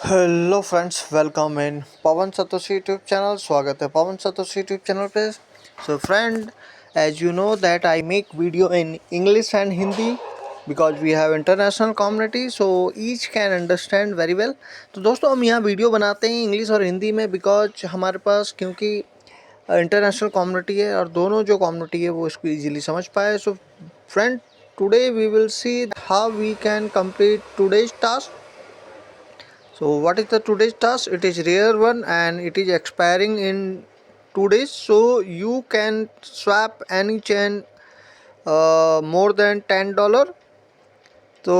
Hello friends, welcome in Pawan Satoshi YouTube channel. स्वागत है Pawan Satoshi YouTube channel पे। So friend, as you know that I make video in English and Hindi because we have international community, so each can understand very well. तो दोस्तों, हम यहाँ video बनाते हैं English और हिंदी में बिकॉज हमारे पास क्योंकि इंटरनेशनल कम्युनिटी है और दोनों जो कम्युनिटी है वो इसको ईजिली समझ पाए। So friend, today we will see how we can complete today's task. So what is the today's task? It is rare one and it is expiring in 2 days. So you can swap any chain more than $10. So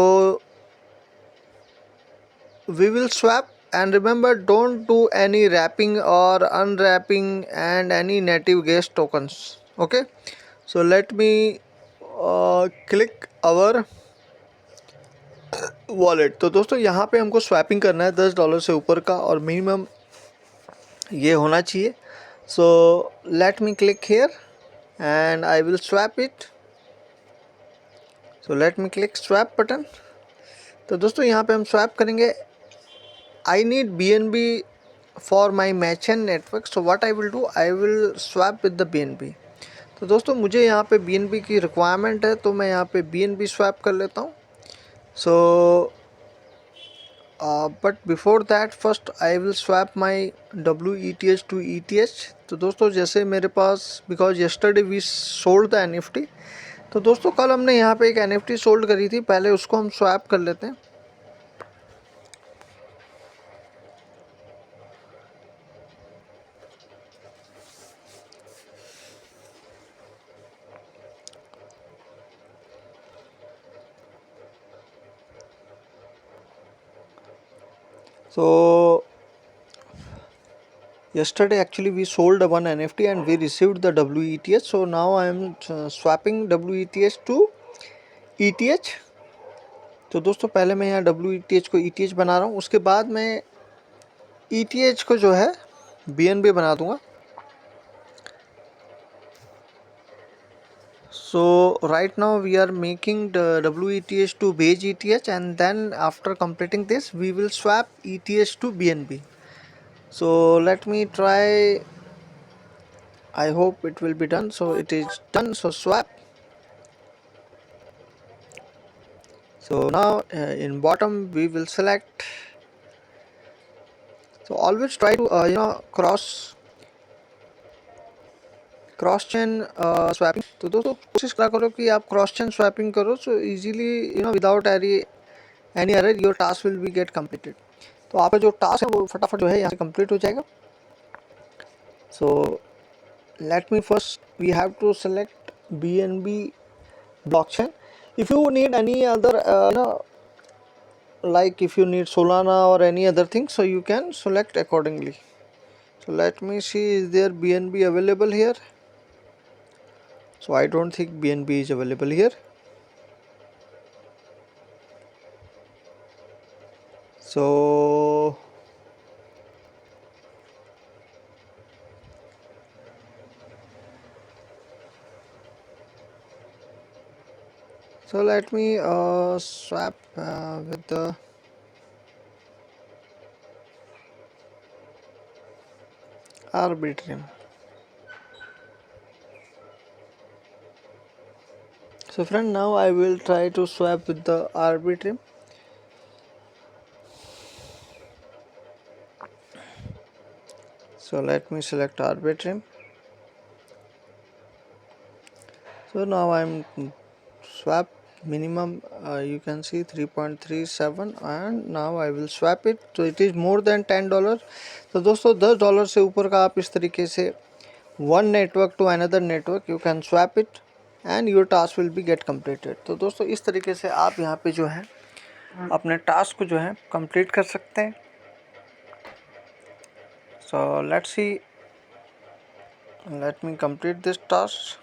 we will swap, and remember, don't do any wrapping or unwrapping and any native gas tokens. Okay. So let me click our wallet. तो दोस्तों, यहाँ पे हमको swapping करना है $10 से ऊपर का और मिनिमम ये होना चाहिए. So let me click here and I will swap it. So let me click swap button. तो दोस्तों, यहाँ पे हम स्वैप करेंगे. I need BNB for my machine network. So what I will do, I will swap with the BNB. तो दोस्तों, मुझे यहाँ पे BNB की रिक्वायरमेंट है, तो मैं यहाँ पे BNB स्वैप कर लेता हूँ. So but before that first I will swap my WETH to ETH. तो दोस्तों, जैसे मेरे पास because yesterday we sold the NFT. तो दोस्तों, कल हमने यहाँ पे एक NFT सोल्ड करी थी, पहले उसको हम स्वैप कर लेते हैं. So yesterday actually we sold one NFT and we received the WETH. So now I am swapping WETH to ETH. तो दोस्तों, पहले मैं यहाँ WETH को ETH बना रहा हूँ, उसके बाद मैं ETH को जो है BNB बना दूंगा. So right now we are making the WETH to base ETH, and then after completing this we will swap ETH to BNB. So let me try. I hope it will be done. So it is done. So swap. So now in bottom we will select. So always try to cross chain swapping. तो दोस्तों, कोशिश करा करो कि आप cross chain swapping करो. So easily without any error your task will be gate completed. तो आपका जो टास्क है वो फटाफट जो है यहाँ से कंप्लीट हो जाएगा. सो let me first we have to select BNB blockchain. If you need any other like if you need Solana or any other thing, so you can select accordingly. So let me see, is there BNB available here? So I don't think BNB is available here. So let me swap with the Arbitrum. So friend, now I will try to swap with the Arbitrum. So let me select Arbitrum. So now I'm swap minimum, you can see 3.37, and now I will swap it. So it is more than $10. तो दोस्तों, $10 से ऊपर का आप इस तरीके से one network to another network you can swap it and your task will be get completed. तो दोस्तों, इस तरीके से आप यहाँ पे जो है अपने टास्क को जो है कंप्लीट कर सकते हैं. So let's see, let me complete this task.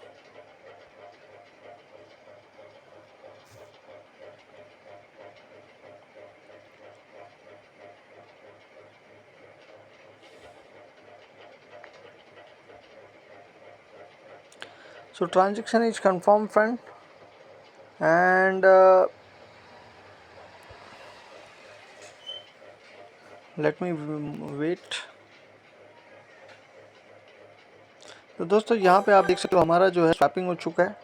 So transaction is confirmed, friend, and let me wait. तो दोस्तों यहाँ पे आप देख सकते हो हमारा जो है स्वैपिंग हो चुका है।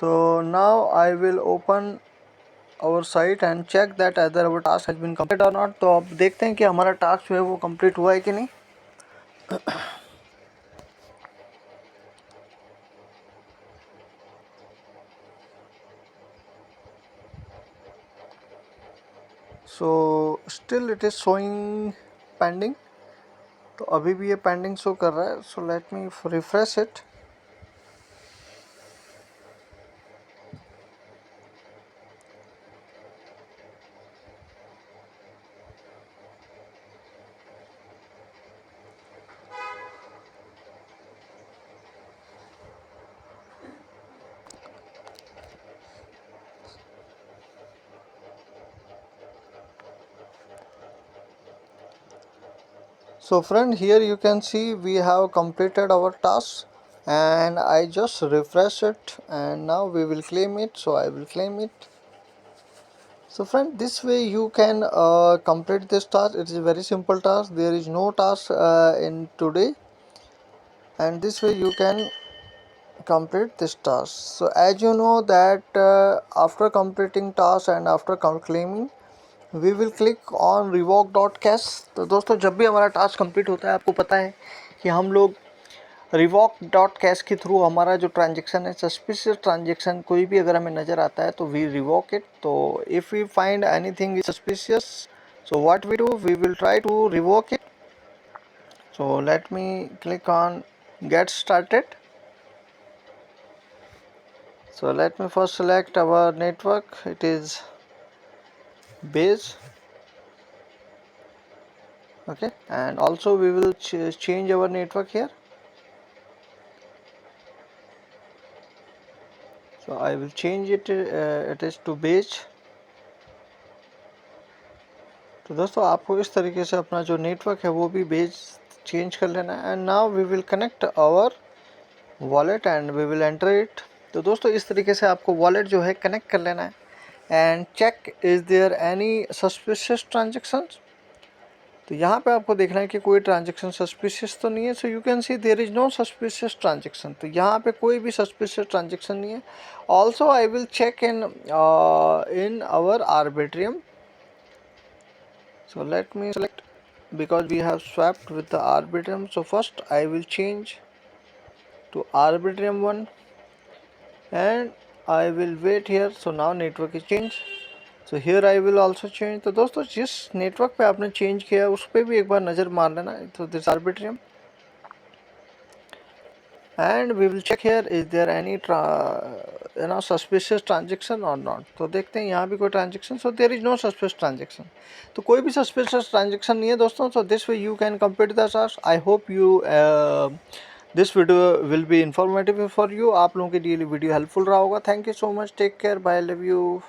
So now I will open our site and check that other our task has been complete और नॉट। तो अब देखते हैं कि हमारा टास्क जो है वो कंप्लीट हुआ है कि नहीं। So still it is showing pending. तो अभी भी ये पेंडिंग शो कर रहा है। सो let me refresh it. So friend, here you can see we have completed our task and I just refresh it and now we will claim it. So I will claim it. So friend, this way you can complete this task. It is a very simple task. There is no task in today, and this way you can complete this task. So as you know that after completing task and after claiming, we will click on revoke dot cash. तो दोस्तों जब भी हमारा task complete होता है आपको पता है कि हम लोग रिवॉक डॉट कैश के थ्रू हमारा जो ट्रांजेक्शन है, सस्पिशियस ट्रांजेक्शन कोई भी अगर हमें नज़र आता है तो वी रिवॉक इट। तो if we find anything suspicious, so what we do, we will try to revoke it. So let me click on get started. So let me first select our network. It is base. Okay, and also we will change our network here. So I will change it, it is to base। तो दोस्तों आपको इस तरीके से अपना जो network है वो भी बेस चेंज कर लेना है। And now we will connect our wallet and we will enter it. तो दोस्तों इस तरीके से आपको वॉलेट जो है कनेक्ट कर लेना है and check is there any suspicious transactions. तो यहाँ पे आपको देखना है कि कोई ट्रांजेक्शन सस्पिशियस तो नहीं है। So you can see there is no suspicious transaction. तो यहाँ पे कोई भी सस्पिशियस ट्रांजेक्शन नहीं है। Also I will check in our Arbitrum. So let me select, because we have swapped with the Arbitrum. So first I will change to Arbitrum 1 and I will wait here. So now network is changed. So here I will also change। तो दोस्तों जिस network पे आपने change किया उस पर भी एक बार नज़र मार लेना। तो this Arbitrum and we will check here is there any suspicious transaction or not। तो देखते हैं यहाँ भी कोई transaction. So there is no suspicious transaction. तो कोई भी सस्पिशियस ट्रांजेक्शन नहीं है दोस्तों। So this way you can complete the task. I hope you this video will be informative for you. आप लोगों के लिए वीडियो हेल्पफुल रहा होगा। Thank you so much, take care, bye, love you.